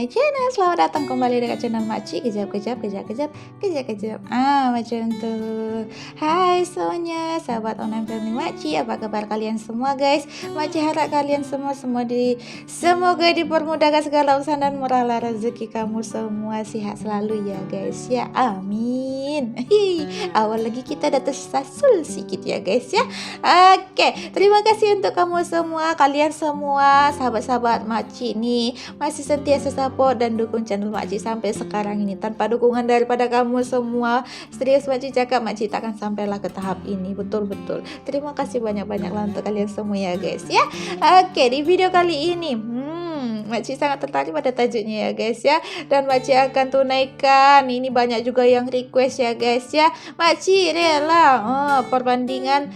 my channel. Selamat datang kembali dekat channel Makcik. Kejap. Macam tuh. Hai semuanya, sahabat online family Makcik. Apa kabar kalian semua guys? Makcik harap kalian semua semoga dipermudahkan segala urusan dan murahlah rezeki kamu semua, sehat selalu ya guys ya. Amin. Awal lagi kita dah tersasul sikit ya guys ya. Oke, terima kasih untuk kamu semua, kalian semua sahabat-sahabat Makcik nih masih sentiasa support dan dukung channel Makcik sampai sekarang ini. Tanpa dukungan daripada kamu semua, serius Makcik cakap, Makcik takkan sampailah ke tahap ini. Betul-betul. Terima kasih banyak-banyaklah untuk kalian semua ya guys ya. Oke, di video kali ini Makcik sangat tertarik pada tajuknya ya guys ya. Dan Makcik akan tunaikan, ini banyak juga yang request ya guys ya. Makcik rela perbandingan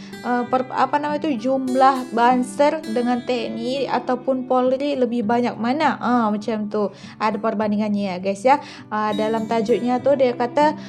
jumlah Banser dengan TNI ataupun Polri lebih banyak mana, macam tu. Ada perbandingannya ya guys ya. Dalam tajuknya tu dia kata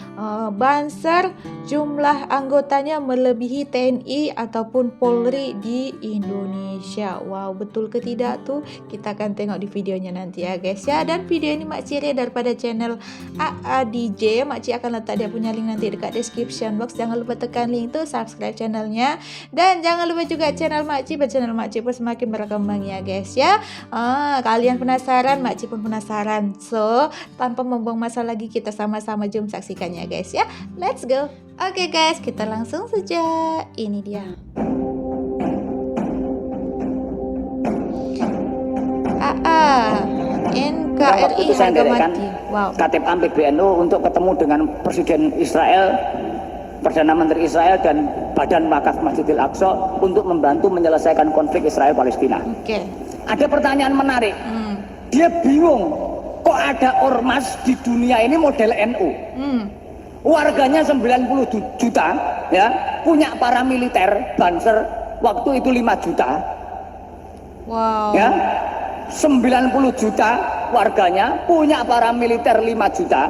Banser jumlah anggotanya melebihi TNI ataupun Polri di Indonesia. Wow, betul ke tidak tu kita akan tengok di videonya nanti ya guys ya. Dan video ini Makcik daripada channel AADJ. Makcik akan letak dia punya link nanti dekat description box. Jangan lupa tekan link tu, subscribe channelnya, dan jangan lupa juga channel Makcik, channel Makcik pun semakin berkembang ya guys ya. Kalian penasaran, Makcik pun penasaran. So tanpa membuang masa lagi, kita sama-sama jom saksikannya guys ya. Let's go. Oke guys, kita langsung saja. Ini dia. NKRI harga mati. Wow. KTP PBNU untuk ketemu dengan Presiden Israel, Perdana Menteri Israel, dan Badan Wakaf Masjidil Aqsa untuk membantu menyelesaikan konflik Israel Palestina. Oke. Ada pertanyaan menarik. Dia bingung, kok ada ormas di dunia ini model NU. Warganya 90 juta, ya, punya paramiliter Banser waktu itu 5 juta. Wow. Ya. 90 juta warganya punya paramiliter 5 juta.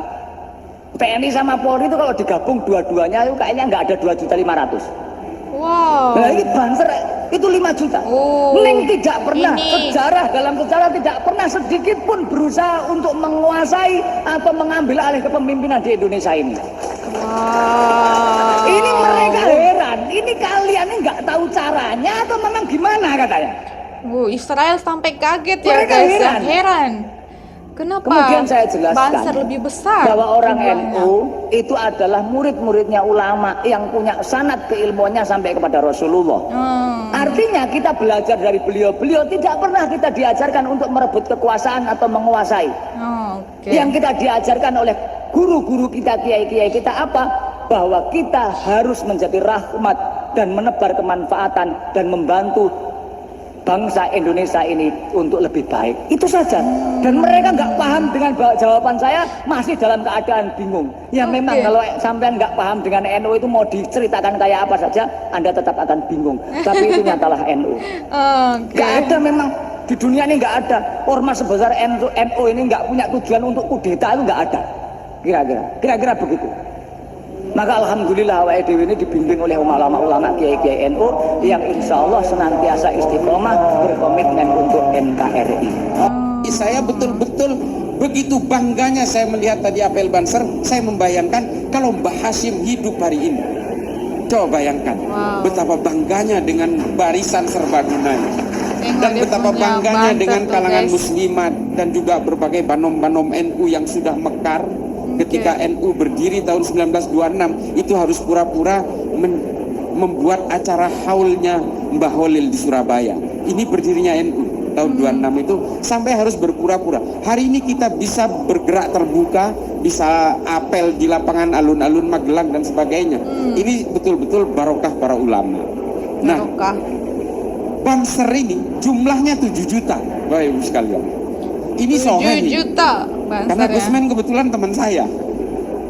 TNI sama Polri itu kalau digabung dua-duanya itu kayaknya nggak ada 2.500.000. Wow. Nah ini Banser itu 5 juta. Neng tidak pernah dalam sejarah tidak pernah sedikit pun berusaha untuk menguasai atau mengambil alih kepemimpinan di Indonesia ini. Wow. Ini mereka heran. Ini kalian ini nggak tahu caranya atau memang gimana katanya? Israel sampai kaget ya Mereka guys. Heran. Kenapa? Kemudian saya jelaskan Banser lebih besar bahwa orang jumlahnya. NU itu adalah murid-muridnya ulama yang punya sanad keilmuannya sampai kepada Rasulullah. Artinya kita belajar dari beliau-beliau, tidak pernah kita diajarkan untuk merebut kekuasaan atau menguasai. Yang kita diajarkan oleh guru-guru kita, kiai-kiai kita apa? Bahwa kita harus menjadi rahmat dan menebar kemanfaatan dan membantu bangsa Indonesia ini untuk lebih baik. Itu saja. Dan mereka nggak paham dengan jawaban saya, masih dalam keadaan bingung. Ya memang kalau sampean nggak paham dengan NU itu mau diceritakan kayak apa saja, Anda tetap akan bingung. Tapi itu nyatalah NU. Nggak ada memang di dunia ini, nggak ada ormas sebesar NU ini nggak punya tujuan untuk kudeta, itu nggak ada. Kira-kira begitu. Maka alhamdulillah awake dhewe ini dibimbing oleh ulama-ulama kiai-kiai NU yang insya Allah senantiasa istiqomah berkomitmen untuk NKRI. Saya betul-betul begitu bangganya saya melihat tadi apel Banser. Saya membayangkan kalau Mbah Hashim hidup hari ini. Coba bayangkan betapa bangganya dengan barisan serbaguna dan betapa bangganya dengan kalangan muslimat dan juga berbagai banom-banom NU yang sudah mekar. Ketika NU berdiri tahun 1926 itu harus pura-pura membuat acara haulnya Mbah Holil di Surabaya. Ini berdirinya NU tahun 26 itu sampai harus berpura-pura. Hari ini kita bisa bergerak terbuka, bisa apel di lapangan alun-alun Magelang dan sebagainya. Ini betul-betul barokah para ulama. Nah, Banser ini jumlahnya 7 juta Bapak Ibu sekalian. Ini soheh 7 juta Banser, karena Gusman kebetulan teman saya.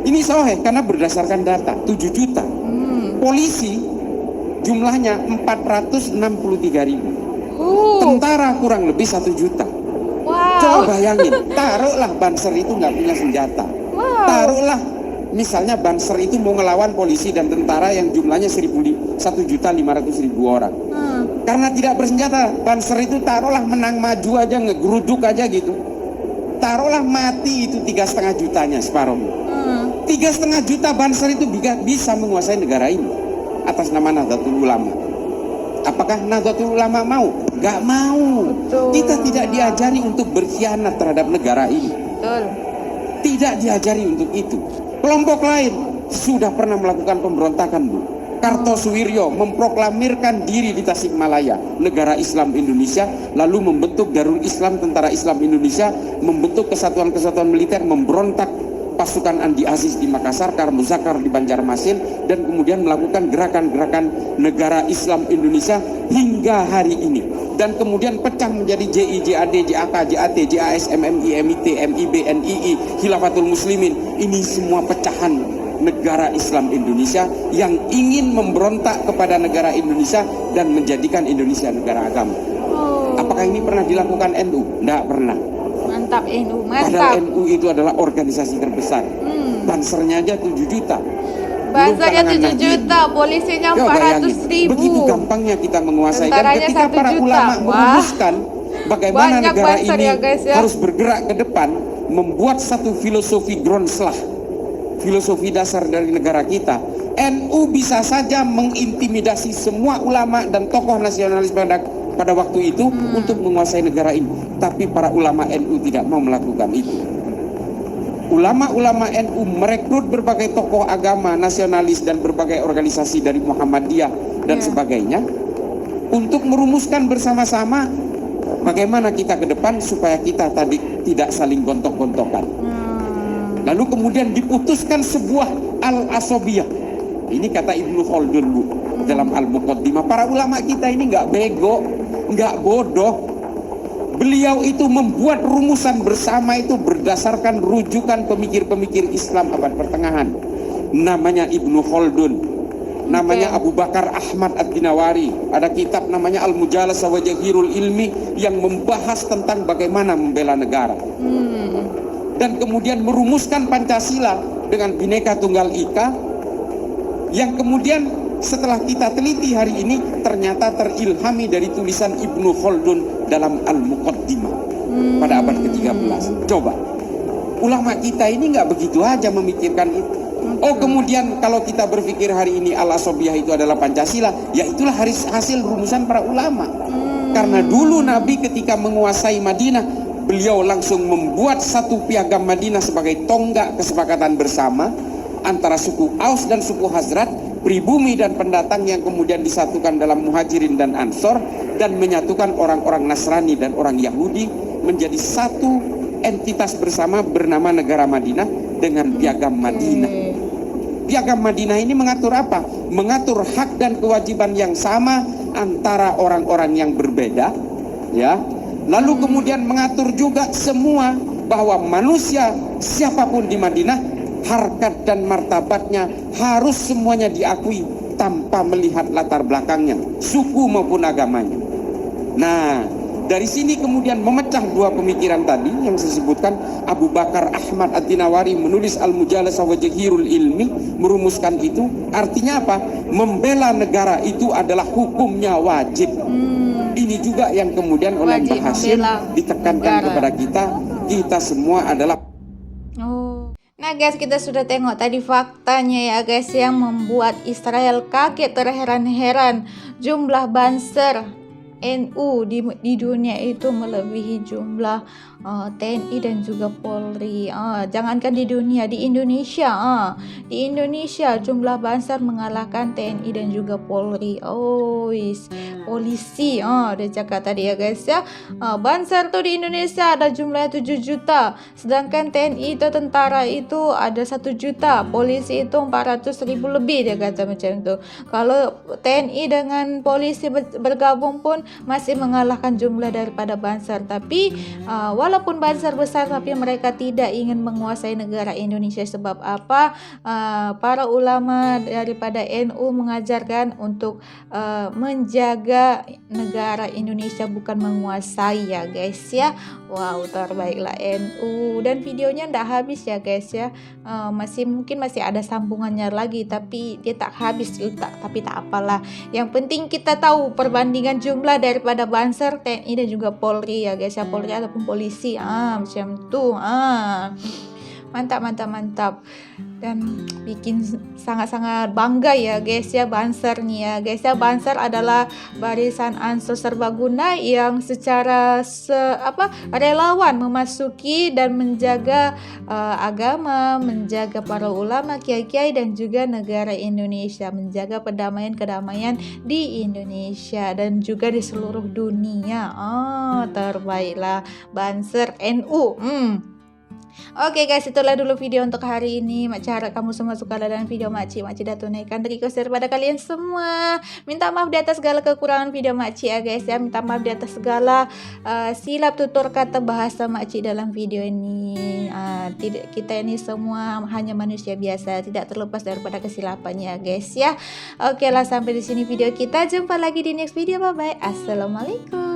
Ini soheh karena berdasarkan data 7 juta. Polisi jumlahnya 463.000. Tentara kurang lebih 1 juta. Coba bayangin, taruhlah Banser itu nggak punya senjata. Taruhlah misalnya Banser itu mau ngelawan polisi dan tentara yang jumlahnya 1.500.000 orang. Karena tidak bersenjata, Banser itu taruhlah menang maju aja, ngegeruduk aja gitu. taruhlah mati itu 3,5 jutanya separuhnya. 3,5 juta Banser itu bisa menguasai negara ini atas nama Nahdlatul Ulama. Apakah Nahdlatul Ulama mau? Gak mau. Betul. Kita tidak diajari untuk berkhianat terhadap negara ini. Betul. Tidak diajari untuk itu. Kelompok lain sudah pernah melakukan pemberontakan, Bu. Kartosuwiryo memproklamirkan diri di Tasikmalaya, negara Islam Indonesia, lalu membentuk Darul Islam, Tentara Islam Indonesia, membentuk kesatuan-kesatuan militer, memberontak pasukan Andi Aziz di Makassar, Karmuzakar di Banjarmasin, dan kemudian melakukan gerakan-gerakan negara Islam Indonesia hingga hari ini. Dan kemudian pecah menjadi JI, JAD, JAK, JAT, JAS, MMI, MIT, MIB, NII, Khilafatul Muslimin. Ini semua pecahan negara Islam Indonesia yang ingin memberontak kepada negara Indonesia dan menjadikan Indonesia negara agama. Apakah ini pernah dilakukan NU? Tidak pernah. Mantap NU, Padahal mantap. NU itu adalah organisasi terbesar. Bansernya aja 7 juta. Bansernya Belum 7 kalangan juta, polisinya Coba bayangin, 400.000. begitu gampangnya kita menguasai. Dan Tentaranya ketika 1 para juta. ulama Wah. merumuskan bagaimana Banyak negara Banser ini ya, guys, ya. harus bergerak ke depan, membuat satu filosofi Grundslag, filosofi dasar dari negara kita. NU bisa saja mengintimidasi semua ulama dan tokoh nasionalis pada waktu itu untuk menguasai negara ini. Tapi para ulama NU tidak mau melakukan itu. Ulama-ulama NU merekrut berbagai tokoh agama nasionalis dan berbagai organisasi dari Muhammadiyah dan sebagainya untuk merumuskan bersama-sama bagaimana kita ke depan supaya kita tadi tidak saling gontok-gontokan. Lalu kemudian diputuskan sebuah al-asobiyah. Ini kata Ibnu Khaldun, Bu, dalam Al-Muqaddimah. Para ulama kita ini nggak bego, nggak bodoh. Beliau itu membuat rumusan bersama itu berdasarkan rujukan pemikir-pemikir Islam abad pertengahan. Namanya Ibnu Khaldun, namanya Abu Bakar Ahmad Ad-Dinawari. Ada kitab namanya Al-Mujalasah wa Jahirul Ilmi yang membahas tentang bagaimana membela negara. Dan kemudian merumuskan Pancasila dengan Bhinneka Tunggal Ika, yang kemudian setelah kita teliti hari ini ternyata terilhami dari tulisan Ibnu Khaldun dalam Al-Muqaddimah pada abad ke-13. Coba, ulama kita ini nggak begitu aja memikirkan itu. Oh, kemudian kalau kita berpikir hari ini al-asobiyah itu adalah Pancasila, ya itulah hasil rumusan para ulama. Karena dulu Nabi ketika menguasai Madinah, beliau langsung membuat satu piagam Madinah sebagai tonggak kesepakatan bersama antara suku Aus dan suku Hazrat, pribumi dan pendatang yang kemudian disatukan dalam Muhajirin dan Ansor, dan menyatukan orang-orang Nasrani dan orang Yahudi menjadi satu entitas bersama bernama negara Madinah dengan piagam Madinah. Piagam Madinah ini mengatur apa? Mengatur hak dan kewajiban yang sama antara orang-orang yang berbeda, ya. Lalu kemudian mengatur juga semua bahwa manusia siapapun di Madinah, harkat dan martabatnya harus semuanya diakui tanpa melihat latar belakangnya, suku maupun agamanya. Nah, dari sini kemudian memecah dua pemikiran tadi yang saya sebutkan. Abu Bakar Ahmad Ad-Dinawari menulis Al-Mujalasah wa Jahirul Ilmi, merumuskan itu. Artinya apa? Membela negara itu adalah hukumnya wajib. Ini juga yang kemudian oleh Mbah Hashim ditekankan kepada kita semua adalah. Nah guys, kita sudah tengok tadi faktanya ya guys, yang membuat Israel kaget terheran-heran. Jumlah Banser NU di dunia itu melebihi jumlah TNI dan juga Polri. Jangankan di dunia, di Indonesia, di Indonesia jumlah Banser mengalahkan TNI dan juga Polri. Polisi, dia cakap tadi ya guys ya. Banser tuh di Indonesia ada jumlahnya 7 juta, sedangkan TNI itu tentara itu ada 1 juta, polisi itu 400.000 lebih, dia kata macam itu. Kalau TNI dengan polisi bergabung pun masih mengalahkan jumlah daripada Banser. Tapi walaupun Banser besar, tapi mereka tidak ingin menguasai negara Indonesia. Sebab apa? Para ulama daripada NU mengajarkan untuk menjaga negara Indonesia, bukan menguasai ya guys ya. Wow, terbaiklah NU. Dan videonya ndak habis ya guys ya. Mungkin masih ada sambungannya lagi, tapi dia tak habis, tapi tak apalah. Yang penting kita tahu perbandingan jumlah daripada Banser, TNI dan juga Polri ya guys ya, Polri ataupun polisi. kasih. Macam tu. Mantap. Dan bikin sangat-sangat bangga ya guys ya, Banser nih ya guys ya. Banser adalah barisan ansor serbaguna yang secara relawan memasuki dan menjaga agama, menjaga para ulama, kiai-kiai dan juga negara Indonesia, menjaga kedamaian di Indonesia dan juga di seluruh dunia. Terbaiklah Banser NU. Oke guys, itulah dulu video untuk hari ini. Makci harap kamu semua suka dengan video Makci dah tunaikan request daripada kalian semua. Minta maaf di atas segala kekurangan video Makci ya guys ya. Minta maaf di atas segala silap tutur kata bahasa Makci dalam video ini. Kita ini semua hanya manusia biasa, tidak terlepas daripada kesilapannya ya guys ya. Oke lah, sampai di sini video kita. Jumpa lagi di next video. Bye bye. Assalamualaikum.